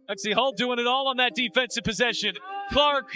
Let's see, Hull doing it all on that defensive possession. Clark.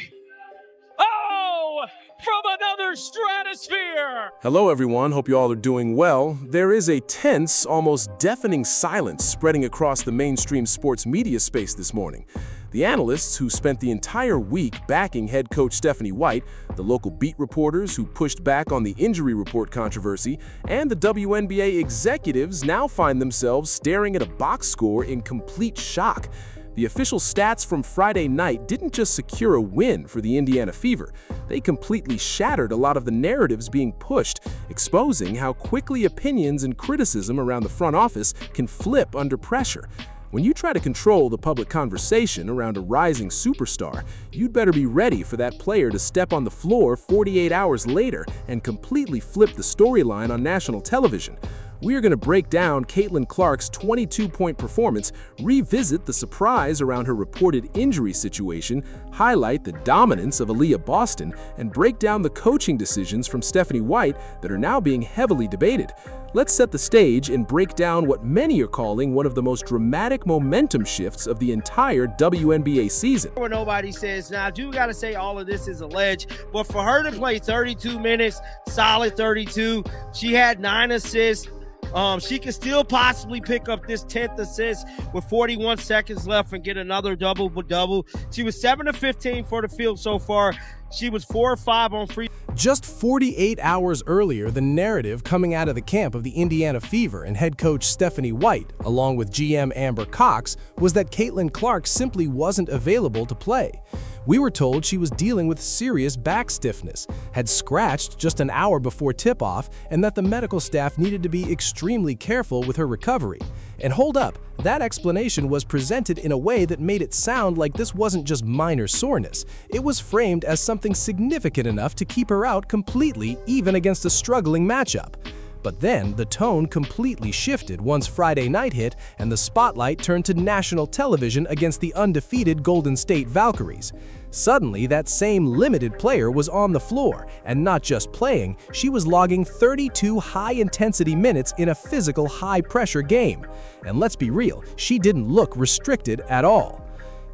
Oh! From another stratosphere! Hello everyone, hope you all are doing well. There is a tense, almost deafening silence spreading across the mainstream sports media space this morning. The analysts who spent the entire week backing head coach Stephanie White, the local beat reporters who pushed back on the injury report controversy, and the WNBA executives now find themselves staring at a box score in complete shock. The official stats from Friday night didn't just secure a win for the Indiana Fever, they completely shattered a lot of the narratives being pushed, exposing how quickly opinions and criticism around the front office can flip under pressure. When you try to control the public conversation around a rising superstar, you'd better be ready for that player to step on the floor 48 hours later and completely flip the storyline on national television. We are going to break down Caitlin Clark's 22-point performance, revisit the surprise around her reported injury situation, highlight the dominance of Aaliyah Boston, and break down the coaching decisions from Stephanie White that are now being heavily debated. Let's set the stage and break down what many are calling one of the most dramatic momentum shifts of the entire WNBA season. Where nobody says, now I do got to say all of this is alleged, but for her to play 32 minutes, solid 32, she had 9 assists. She can still possibly pick up this 10th assist with 41 seconds left and get another double-double. She was 7 of 15 for the field so far. She was 4 of 5 on free. Just 48 hours earlier, the narrative coming out of the camp of the Indiana Fever and head coach Stephanie White, along with GM Amber Cox, was that Caitlin Clark simply wasn't available to play. We were told she was dealing with serious back stiffness, had scratched just an hour before tip-off, and that the medical staff needed to be extremely careful with her recovery. And hold up, that explanation was presented in a way that made it sound like this wasn't just minor soreness. It was framed as something significant enough to keep her out completely, even against a struggling matchup. But then, the tone completely shifted once Friday night hit and the spotlight turned to national television against the undefeated Golden State Valkyries. Suddenly, that same limited player was on the floor, and not just playing, she was logging 32 high-intensity minutes in a physical, high-pressure game. And let's be real, she didn't look restricted at all.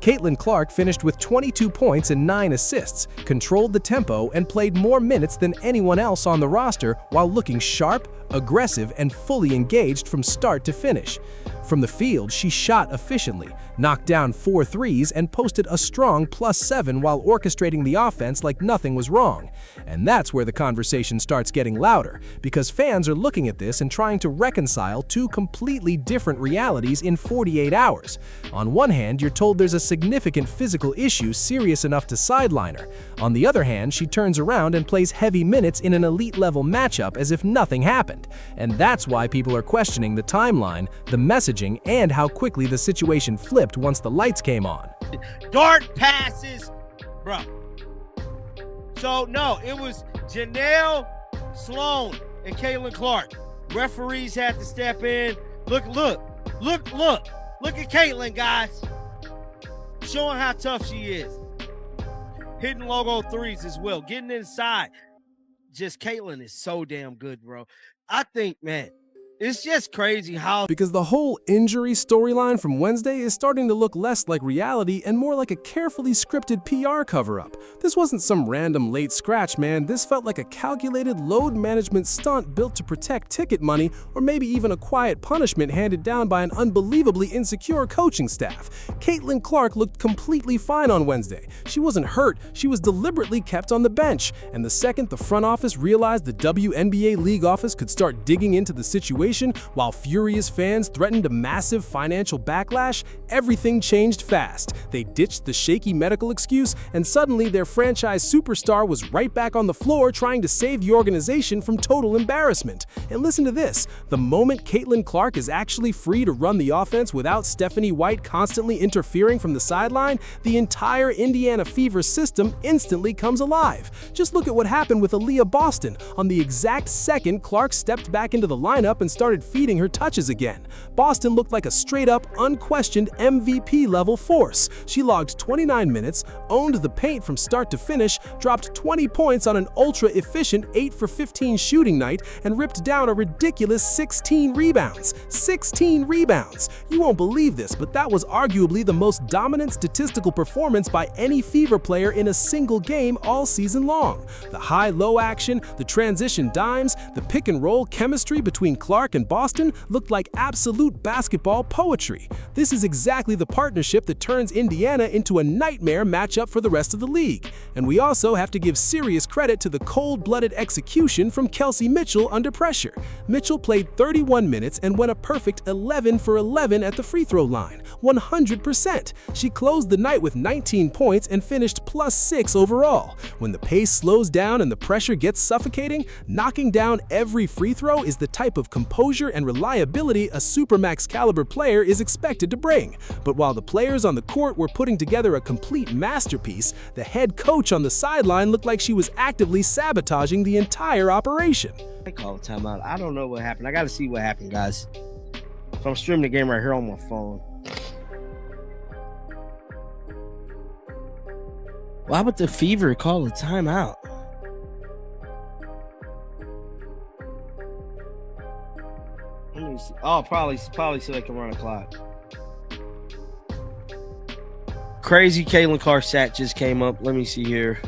Caitlin Clark finished with 22 points and 9 assists, controlled the tempo, and played more minutes than anyone else on the roster while looking sharp, aggressive, and fully engaged from start to finish. From the field, she shot efficiently, knocked down 4 threes, and posted a strong +7 while orchestrating the offense like nothing was wrong. And that's where the conversation starts getting louder, because fans are looking at this and trying to reconcile two completely different realities in 48 hours. On one hand, you're told there's a significant physical issue serious enough to sideline her. On the other hand, she turns around and plays heavy minutes in an elite-level matchup as if nothing happened. And that's why people are questioning the timeline, the messaging, and how quickly the situation flipped once the lights came on. Dart passes, bro. So, no, it was Janelle Sloan and Caitlin Clark. Referees had to step in. Look at Caitlin, guys. Showing how tough she is. Hitting logo threes as well. Getting inside. Just Caitlin is so damn good, bro. I think, man, it's just crazy how... Because the whole injury storyline from Wednesday is starting to look less like reality and more like a carefully scripted PR cover-up. This wasn't some random late scratch, man. This felt like a calculated load management stunt built to protect ticket money, or maybe even a quiet punishment handed down by an unbelievably insecure coaching staff. Caitlin Clark looked completely fine on Wednesday. She wasn't hurt, she was deliberately kept on the bench. And the second the front office realized the WNBA league office could start digging into the situation, while furious fans threatened a massive financial backlash, everything changed fast. They ditched the shaky medical excuse, and suddenly their franchise superstar was right back on the floor trying to save the organization from total embarrassment. And listen to this, the moment Caitlin Clark is actually free to run the offense without Stephanie White constantly interfering from the sideline, the entire Indiana Fever system instantly comes alive. Just look at what happened with Aaliyah Boston. On the exact second Clark stepped back into the lineup and started feeding her touches again. Boston looked like a straight-up, unquestioned MVP-level force. She logged 29 minutes, owned the paint from start to finish, dropped 20 points on an ultra-efficient 8 for 15 shooting night, and ripped down a ridiculous 16 rebounds. 16 rebounds! You won't believe this, but that was arguably the most dominant statistical performance by any Fever player in a single game all season long. The high-low action, the transition dimes, the pick-and-roll chemistry between Clark and Boston looked like absolute basketball poetry. This is exactly the partnership that turns Indiana into a nightmare matchup for the rest of the league. And we also have to give serious credit to the cold-blooded execution from Kelsey Mitchell under pressure. Mitchell played 31 minutes and went a perfect 11 for 11 at the free throw line, 100%. She closed the night with 19 points and finished +6 overall. When the pace slows down and the pressure gets suffocating, knocking down every free throw is the type of composure and reliability a Supermax caliber player is expected to bring. But while the players on the court were putting together a complete masterpiece, the head coach on the sideline looked like she was actively sabotaging the entire operation. They call a timeout. I don't know what happened. I got to see what happened, guys. So I'm streaming the game right here on my phone. Why would the Fever call a timeout? Let me see. Oh, probably so they can run a clock. Crazy Caitlin Clark stat just came up. Let me see here.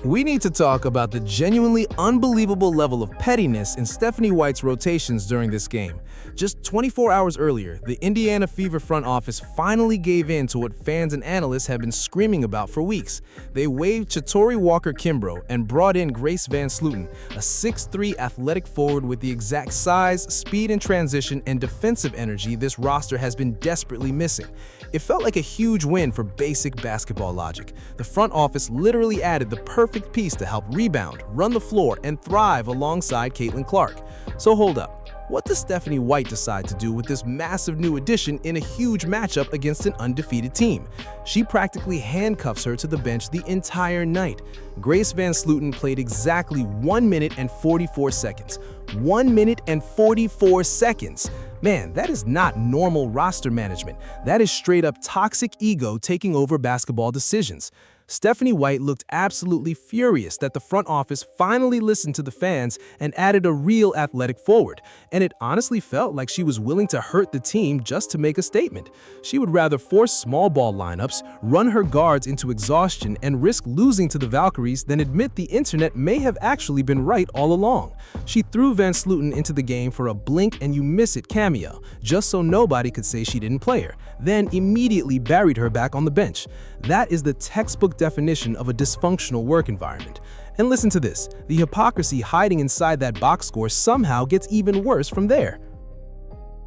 We need to talk about the genuinely unbelievable level of pettiness in Stephanie White's rotations during this game. Just 24 hours earlier, the Indiana Fever front office finally gave in to what fans and analysts have been screaming about for weeks. They waived Chatori Walker-Kimbrough and brought in Grace Van Sluten, a 6'3" athletic forward with the exact size, speed in transition, and defensive energy this roster has been desperately missing. It felt like a huge win for basic basketball logic. The front office literally added the perfect piece to help rebound, run the floor, and thrive alongside Caitlin Clark. So hold up. What does Stephanie White decide to do with this massive new addition in a huge matchup against an undefeated team? She practically handcuffs her to the bench the entire night. Grace Van Sluten played exactly 1 minute and 44 seconds. 1 minute and 44 seconds! Man, that is not normal roster management. That is straight up toxic ego taking over basketball decisions. Stephanie White looked absolutely furious that the front office finally listened to the fans and added a real athletic forward, and it honestly felt like she was willing to hurt the team just to make a statement. She would rather force small ball lineups, run her guards into exhaustion, and risk losing to the Valkyries than admit the internet may have actually been right all along. She threw Van Sluten into the game for a blink and you miss it cameo, just so nobody could say she didn't play her, then immediately buried her back on the bench. That is the textbook definition of a dysfunctional work environment. And listen to this, the hypocrisy hiding inside that box score somehow gets even worse from there.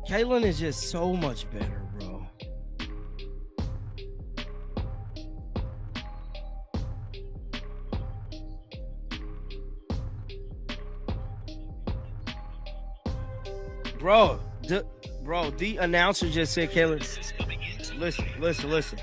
Caitlin is just so much better, bro. The announcer just said Caitlin. Listen.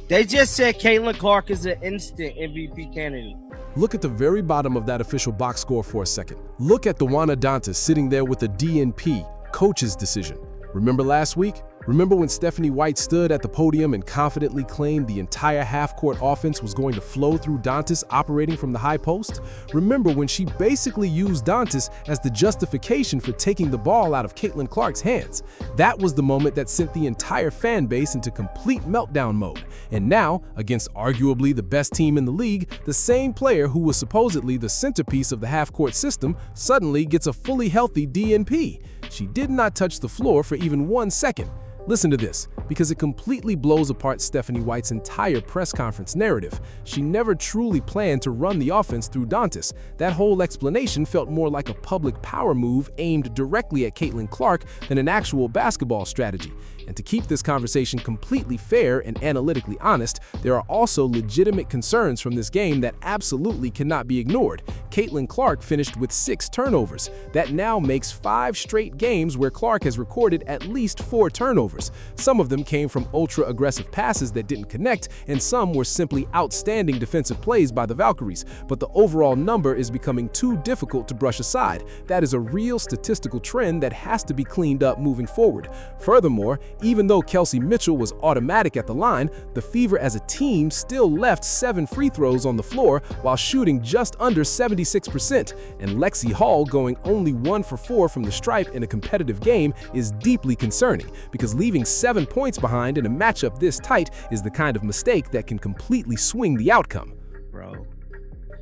They just said Caitlin Clark is an instant MVP candidate. Look at the very bottom of that official box score for a second. Look at Dawana Dantas sitting there with the DNP, coach's decision. Remember last week? Remember when Stephanie White stood at the podium and confidently claimed the entire half-court offense was going to flow through Dantas operating from the high post? Remember when she basically used Dantas as the justification for taking the ball out of Caitlin Clark's hands? That was the moment that sent the entire fan base into complete meltdown mode. And now, against arguably the best team in the league, the same player who was supposedly the centerpiece of the half-court system suddenly gets a fully healthy DNP. She did not touch the floor for even 1 second. Listen to this, because it completely blows apart Stephanie White's entire press conference narrative. She never truly planned to run the offense through Dantas. That whole explanation felt more like a public power move aimed directly at Caitlin Clark than an actual basketball strategy. And to keep this conversation completely fair and analytically honest, there are also legitimate concerns from this game that absolutely cannot be ignored. Caitlin Clark finished with 6 turnovers. That now makes 5 straight games where Clark has recorded at least 4 turnovers, some of them them came from ultra-aggressive passes that didn't connect, and some were simply outstanding defensive plays by the Valkyries, but the overall number is becoming too difficult to brush aside. That is a real statistical trend that has to be cleaned up moving forward. Furthermore, even though Kelsey Mitchell was automatic at the line, the Fever as a team still left 7 free throws on the floor while shooting just under 76%, and Lexi Hall going only 1 for 4 from the stripe in a competitive game is deeply concerning, because leaving 7 points behind in a matchup this tight is the kind of mistake that can completely swing the outcome. Bro.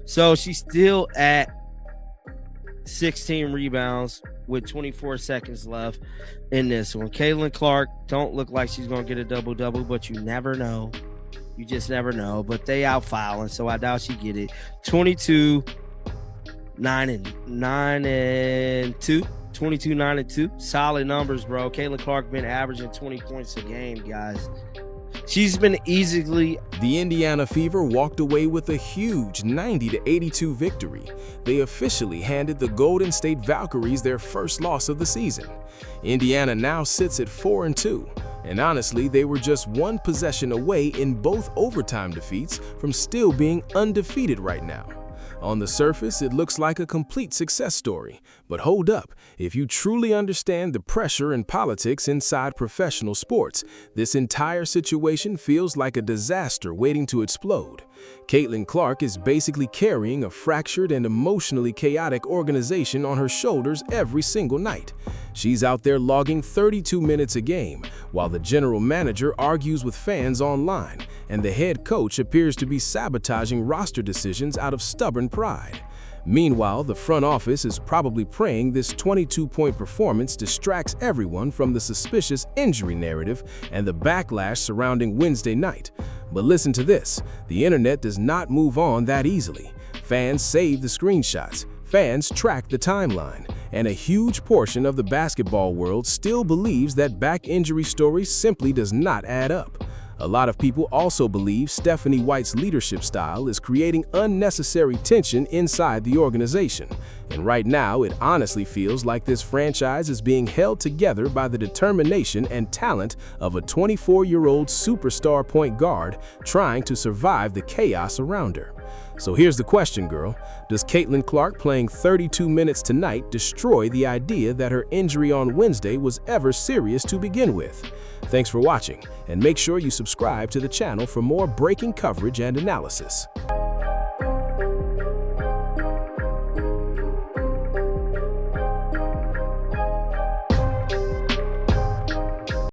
So she's still at 16 rebounds with 24 seconds left in this one. Caitlin Clark don't look like she's going to get a double-double, but you never know. You just never know. But they out fouling, so I doubt she get it. 22, 9 and 2. 22, 9 and 2. Solid numbers, bro. Caitlin Clark been averaging 20 points a game, guys. She's been easily. The Indiana Fever walked away with a huge 90-82 victory. They officially handed the Golden State Valkyries their first loss of the season. Indiana now sits at 4-2, and honestly, they were just 1 possession away in both overtime defeats from still being undefeated right now. On the surface, it looks like a complete success story. But hold up, if you truly understand the pressure and politics inside professional sports, this entire situation feels like a disaster waiting to explode. Caitlin Clark is basically carrying a fractured and emotionally chaotic organization on her shoulders every single night. She's out there logging 32 minutes a game, while the general manager argues with fans online, and the head coach appears to be sabotaging roster decisions out of stubborn pride. Meanwhile, the front office is probably praying this 22-point performance distracts everyone from the suspicious injury narrative and the backlash surrounding Wednesday night. But listen to this, the internet does not move on that easily. Fans save the screenshots, fans track the timeline, and a huge portion of the basketball world still believes that back injury story simply does not add up. A lot of people also believe Stephanie White's leadership style is creating unnecessary tension inside the organization. And right now, it honestly feels like this franchise is being held together by the determination and talent of a 24-year-old superstar point guard trying to survive the chaos around her. So here's the question, girl. Does Caitlin Clark playing 32 minutes tonight destroy the idea that her injury on Wednesday was ever serious to begin with? Thanks for watching, and make sure you subscribe to the channel for more breaking coverage and analysis.